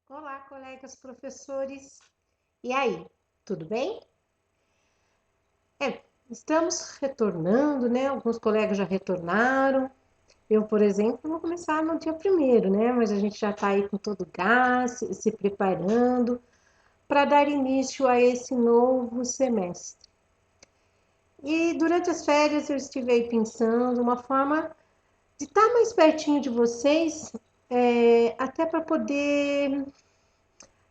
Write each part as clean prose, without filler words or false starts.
Olá, colegas professores. E aí, tudo bem? Estamos retornando, né? Alguns colegas já retornaram. Eu, por exemplo, vou começar no dia primeiro, né? Mas a gente já está aí com todo o gás, se preparando para dar início a esse novo semestre. E durante as férias eu estive aí pensando uma forma de estar mais pertinho de vocês, até para poder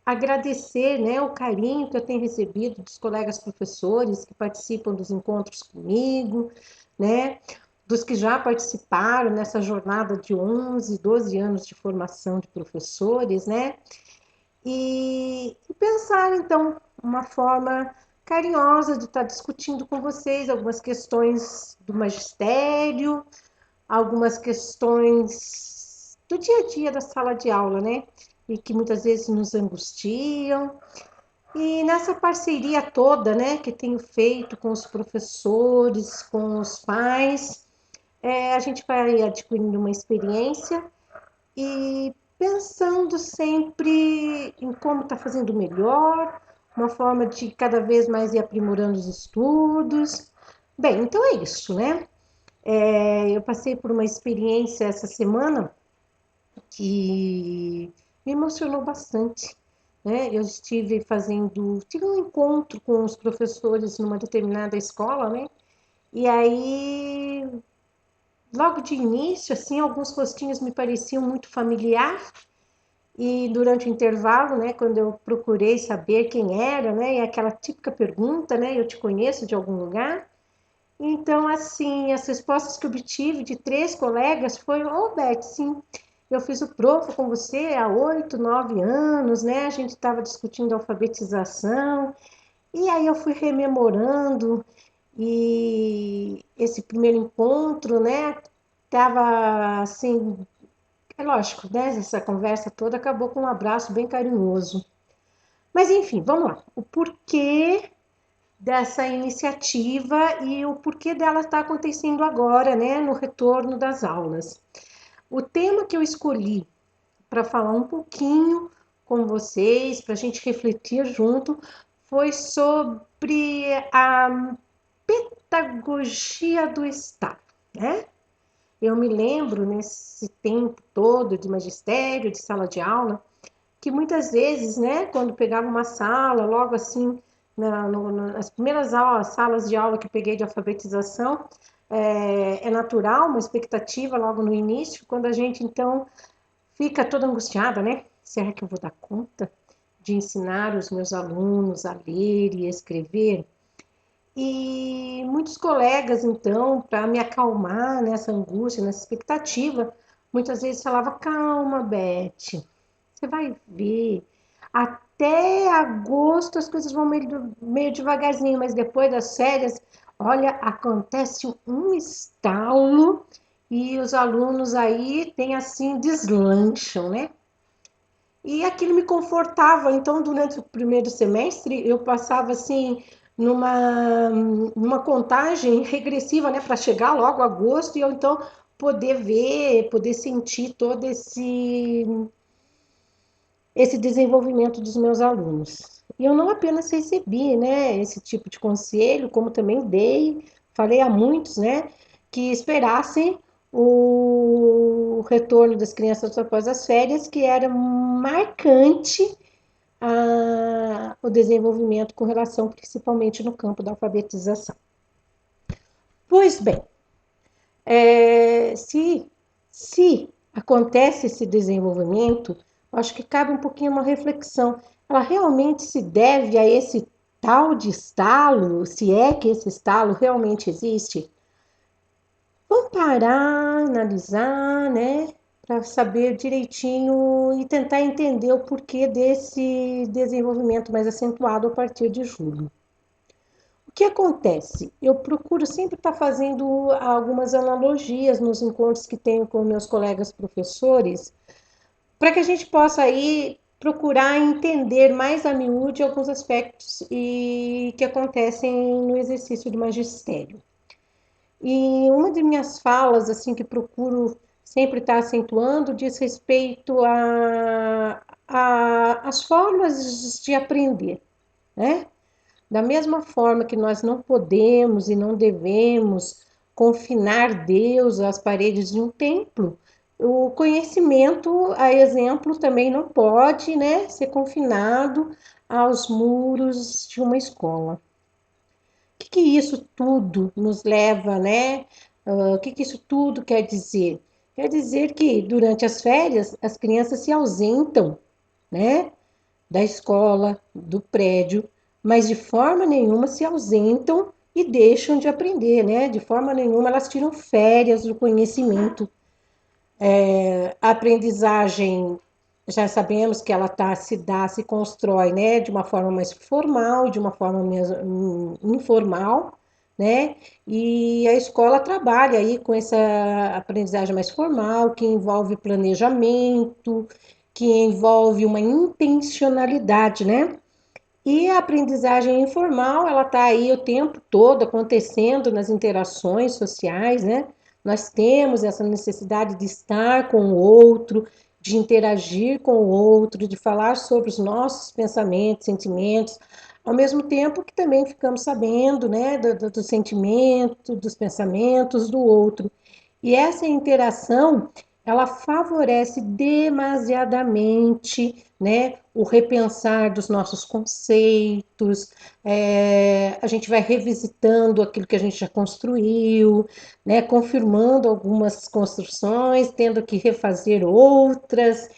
agradecer, né, o carinho que eu tenho recebido dos colegas professores que participam dos encontros comigo, né, dos que já participaram nessa jornada de 11, 12 anos de formação de professores, né, e pensar, então, uma forma carinhosa de estar discutindo com vocês algumas questões do magistério, algumas questões do dia a dia da sala de aula, né? E que muitas vezes nos angustiam. E nessa parceria toda, né, que tenho feito com os professores, com os pais, a gente vai adquirindo uma experiência e pensando sempre em como está fazendo melhor, uma forma de cada vez mais ir aprimorando os estudos. Bem, então é isso, né? Eu passei por uma experiência essa semana que me emocionou bastante, né? Eu tive um encontro com os professores numa determinada escola, né? E aí, logo de início, assim, alguns rostinhos me pareciam muito familiar. E durante o intervalo, né, quando eu procurei saber quem era, né, e aquela típica pergunta, né, eu te conheço de algum lugar? Então, assim, as respostas que obtive de 3 colegas foi: ô, Beth, sim, eu fiz o Profa com você há 8, 9 anos, né? A gente estava discutindo alfabetização, e aí eu fui rememorando, e esse primeiro encontro, né? Tava assim, é lógico, né? Essa conversa toda acabou com um abraço bem carinhoso. Mas enfim, vamos lá. O porquê dessa iniciativa e o porquê dela está acontecendo agora, né, no retorno das aulas. O tema que eu escolhi para falar um pouquinho com vocês, para a gente refletir junto, foi sobre a pedagogia do Estado, né? Eu me lembro nesse tempo todo de magistério, de sala de aula, que muitas vezes, né, quando pegava uma sala, logo assim, nas primeiras aulas, salas de aula que peguei de alfabetização, é natural, uma expectativa logo no início, quando a gente então fica toda angustiada, né? Será que eu vou dar conta de ensinar os meus alunos a ler e escrever? E muitos colegas, então, para me acalmar nessa angústia, nessa expectativa, muitas vezes falava: calma, Beth, você vai ver. Até agosto as coisas vão meio devagarzinho, mas depois das férias, olha, acontece um estalo e os alunos aí têm assim, deslancham, né? E aquilo me confortava. Então, durante o primeiro semestre, eu passava assim numa contagem regressiva, né, para chegar logo a agosto e eu então poder ver, poder sentir todo esse desenvolvimento dos meus alunos. E eu não apenas recebi, né, esse tipo de conselho, como também dei, falei a muitos, né, que esperassem o retorno das crianças após as férias, que era marcante o desenvolvimento com relação principalmente no campo da alfabetização. Pois bem, se acontece esse desenvolvimento, acho que cabe um pouquinho uma reflexão. Ela realmente se deve a esse tal de estalo, se é que esse estalo realmente existe? Vamos parar, analisar, né? Para saber direitinho e tentar entender o porquê desse desenvolvimento mais acentuado a partir de julho. O que acontece? Eu procuro sempre estar fazendo algumas analogias nos encontros que tenho com meus colegas professores, para que a gente possa aí procurar entender mais a miúde alguns aspectos que acontecem no exercício do magistério. E uma de minhas falas, assim, que procuro sempre estar acentuando, diz respeito as formas de aprender, né? Da mesma forma que nós não podemos e não devemos confinar Deus às paredes de um templo, o conhecimento, a exemplo, também não pode, né, ser confinado aos muros de uma escola. O que isso tudo nos leva, né? O que isso tudo quer dizer? Quer dizer que durante as férias as crianças se ausentam, né, da escola, do prédio, mas de forma nenhuma se ausentam e deixam de aprender, né? De forma nenhuma elas tiram férias do conhecimento. A aprendizagem, já sabemos que ela se constrói, né, de uma forma mais formal, de uma forma mais informal, né? E a escola trabalha aí com essa aprendizagem mais formal, que envolve planejamento, que envolve uma intencionalidade, né? E a aprendizagem informal, ela está aí o tempo todo acontecendo nas interações sociais, né? Nós temos essa necessidade de estar com o outro, de interagir com o outro, de falar sobre os nossos pensamentos, sentimentos, ao mesmo tempo que também ficamos sabendo, né, do sentimento, dos pensamentos do outro. E essa interação, ela favorece demasiadamente, né, o repensar dos nossos conceitos, a gente vai revisitando aquilo que a gente já construiu, né, confirmando algumas construções, tendo que refazer outras,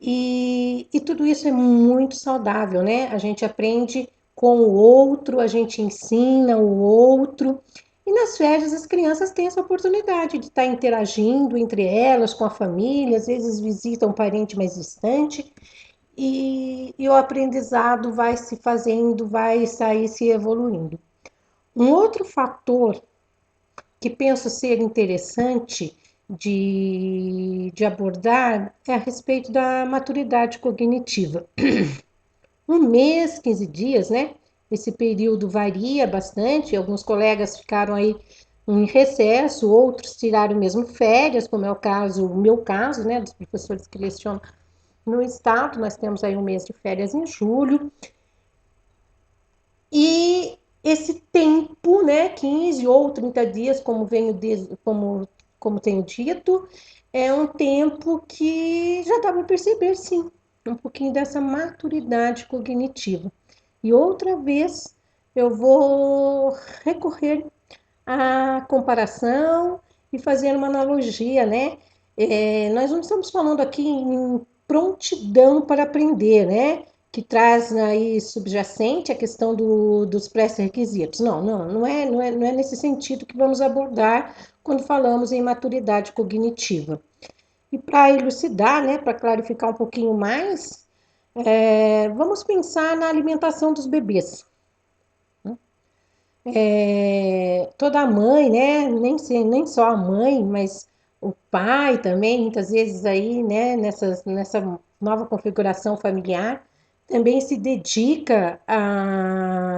e tudo isso é muito saudável, né? A gente aprende com o outro, a gente ensina o outro, e nas férias as crianças têm essa oportunidade de estar interagindo entre elas, com a família, às vezes visitam um parente mais distante, e o aprendizado vai se fazendo, vai sair se evoluindo. Um outro fator que penso ser interessante de abordar é a respeito da maturidade cognitiva. Um mês, 15 dias, né? Esse período varia bastante, alguns colegas ficaram aí em recesso, outros tiraram mesmo férias, como é o meu caso, né, dos professores que lecionam no estado, nós temos aí um mês de férias em julho, e esse tempo, né, 15 ou 30 dias, como tenho dito, é um tempo que já dá para perceber, sim, um pouquinho dessa maturidade cognitiva. E outra vez eu vou recorrer à comparação e fazer uma analogia, né? Nós não estamos falando aqui em prontidão para aprender, né? Que traz aí subjacente a questão dos pré-requisitos. Não é nesse sentido que vamos abordar quando falamos em maturidade cognitiva. E para elucidar, né, para clarificar um pouquinho mais, vamos pensar na alimentação dos bebês. Toda mãe, né, nem só a mãe, mas o pai também, muitas vezes aí, né, nessa nova configuração familiar, também se dedica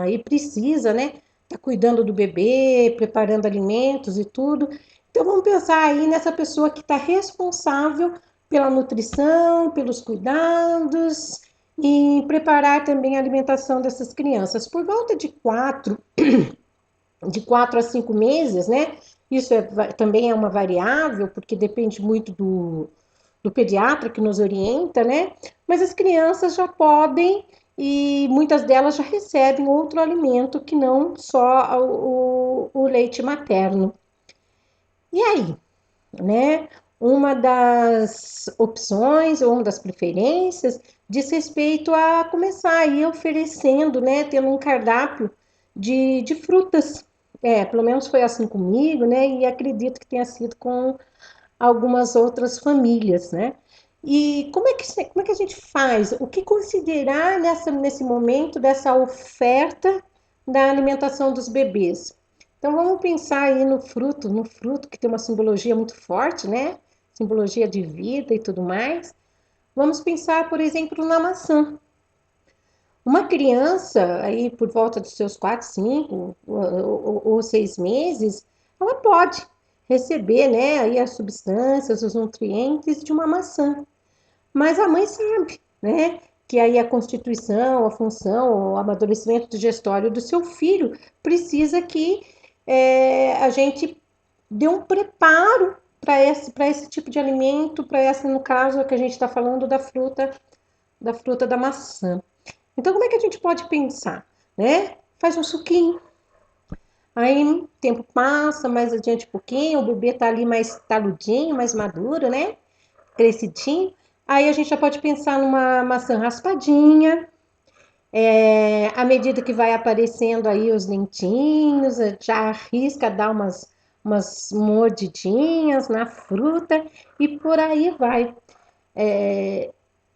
e precisa, né, tá cuidando do bebê, preparando alimentos e tudo. Então vamos pensar aí nessa pessoa que está responsável pela nutrição, pelos cuidados e preparar também a alimentação dessas crianças. Por volta de 4 a 5 meses, né? Isso também é uma variável, porque depende muito do pediatra que nos orienta, né? Mas as crianças já podem e muitas delas já recebem outro alimento que não só o leite materno. E aí, né? Uma das opções ou uma das preferências diz respeito a começar aí oferecendo, né? Tendo um cardápio de frutas. Pelo menos foi assim comigo, né? E acredito que tenha sido com algumas outras famílias, né? E como é que a gente faz? O que considerar nesse momento dessa oferta da alimentação dos bebês? Então vamos pensar aí no fruto que tem uma simbologia muito forte, né? Simbologia de vida e tudo mais. Vamos pensar, por exemplo, na maçã. Uma criança aí por volta dos seus 4, 5 ou 6 meses, ela pode receber, né, aí as substâncias, os nutrientes de uma maçã. Mas a mãe sabe, né? Que aí a constituição, a função, o amadurecimento digestório do seu filho precisa que a gente dê um preparo para esse tipo de alimento, para essa, no caso que a gente está falando da fruta da maçã. Então, como é que a gente pode pensar, né? Faz um suquinho, aí o tempo passa, mais adiante um pouquinho, o bebê tá ali mais taludinho, mais maduro, né? Crescidinho. Aí a gente já pode pensar numa maçã raspadinha, à medida que vai aparecendo aí os dentinhos, já arrisca dar umas mordidinhas na fruta e por aí vai.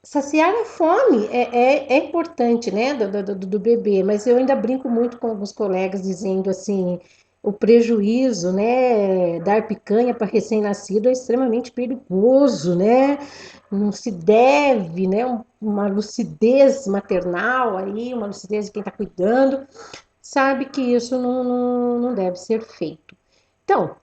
Saciar a fome é importante, né, do bebê, mas eu ainda brinco muito com alguns colegas dizendo assim, o prejuízo, né, dar picanha para recém-nascido é extremamente perigoso, né, não se deve, né, uma lucidez maternal aí, uma lucidez de quem está cuidando, sabe que isso não deve ser feito. Então,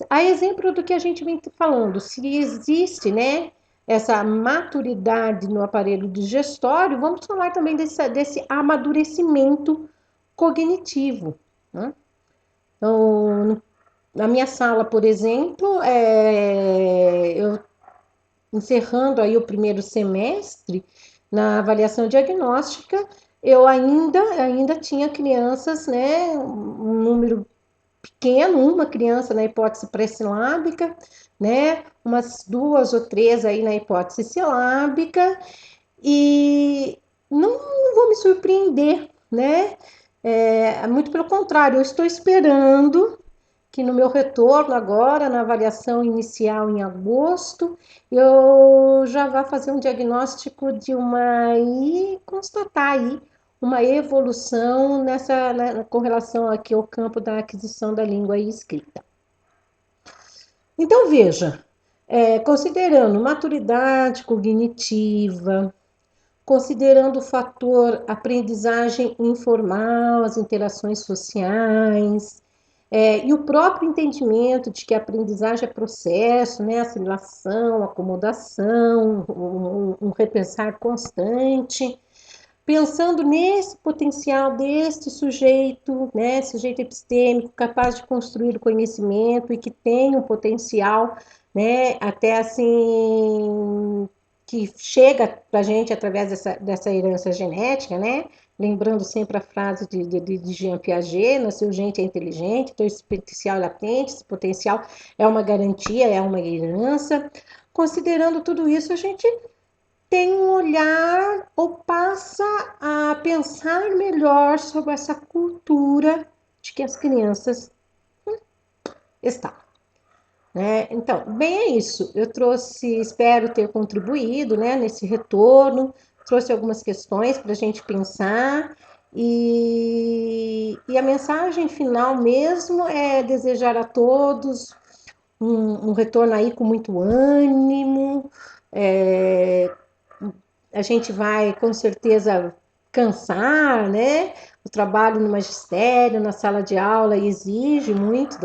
a exemplo do que a gente vem falando, se existe, né, essa maturidade no aparelho digestório, vamos falar também desse amadurecimento cognitivo, né? Então, na minha sala, por exemplo, eu encerrando aí o primeiro semestre, na avaliação diagnóstica, eu ainda tinha crianças, né, um número pequeno, uma criança na hipótese pré-silábica, né? Umas duas ou três aí na hipótese silábica, e não vou me surpreender, né? Muito pelo contrário, eu estou esperando que no meu retorno agora, na avaliação inicial em agosto, eu já vá fazer um diagnóstico de e constatar aí uma evolução com relação aqui ao campo da aquisição da língua e escrita. Então, veja, considerando maturidade cognitiva, considerando o fator aprendizagem informal, as interações sociais, e o próprio entendimento de que a aprendizagem é processo, né? Assimilação, acomodação, um repensar constante, pensando nesse potencial deste sujeito, né? Sujeito epistêmico, capaz de construir o conhecimento e que tem um potencial, né? Até assim que chega para a gente através dessa herança genética, né? Lembrando sempre a frase de Jean Piaget, nasceu gente é inteligente, então esse potencial é latente, esse potencial é uma garantia, é uma herança. Considerando tudo isso, a gente tem um olhar ou passa a pensar melhor sobre essa cultura de que as crianças estão. Né? Então, bem é isso. Eu trouxe, espero ter contribuído, né, nesse retorno, trouxe algumas questões para a gente pensar e a mensagem final mesmo é desejar a todos um retorno aí com muito ânimo. A gente vai com certeza cansar, né? O trabalho no magistério, na sala de aula exige muito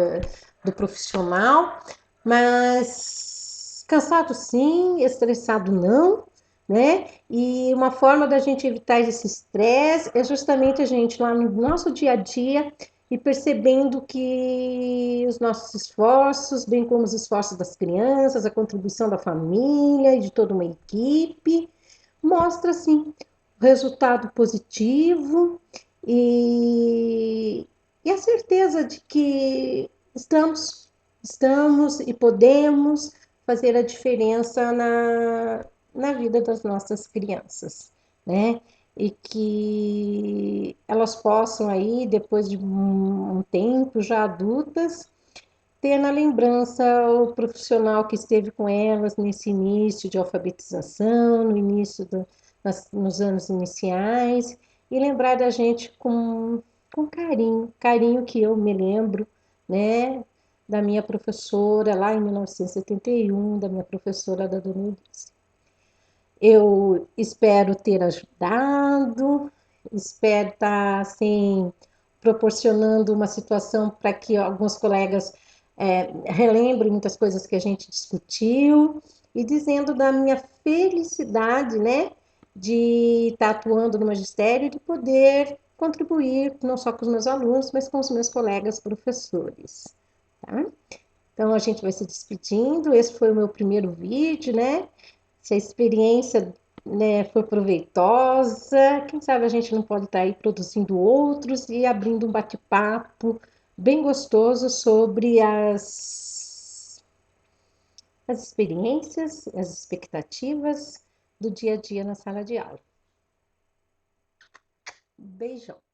do profissional, mas cansado sim, estressado não, né? E uma forma da gente evitar esse estresse é justamente a gente lá no nosso dia a dia e percebendo que os nossos esforços, bem como os esforços das crianças, a contribuição da família e de toda uma equipe, mostra assim o resultado positivo e, e a certeza de que estamos e podemos fazer a diferença na vida das nossas crianças, né? E que elas possam aí, depois de um tempo já adultas, ter na lembrança o profissional que esteve com elas nesse início de alfabetização, no início nos anos iniciais, e lembrar da gente com carinho, carinho que eu me lembro, né, da minha professora lá em 1971, da minha professora da Dona Eunice. Eu espero ter ajudado, espero estar assim proporcionando uma situação para que alguns colegas relembrem muitas coisas que a gente discutiu e dizendo da minha felicidade, né, de estar atuando no magistério e de poder contribuir não só com os meus alunos, mas com os meus colegas professores, tá? Então, a gente vai se despedindo. Esse foi o meu primeiro vídeo, né? Se a experiência, né, foi proveitosa, quem sabe a gente não pode estar aí produzindo outros e abrindo um bate-papo bem gostoso sobre as experiências, as expectativas do dia a dia na sala de aula. Beijão.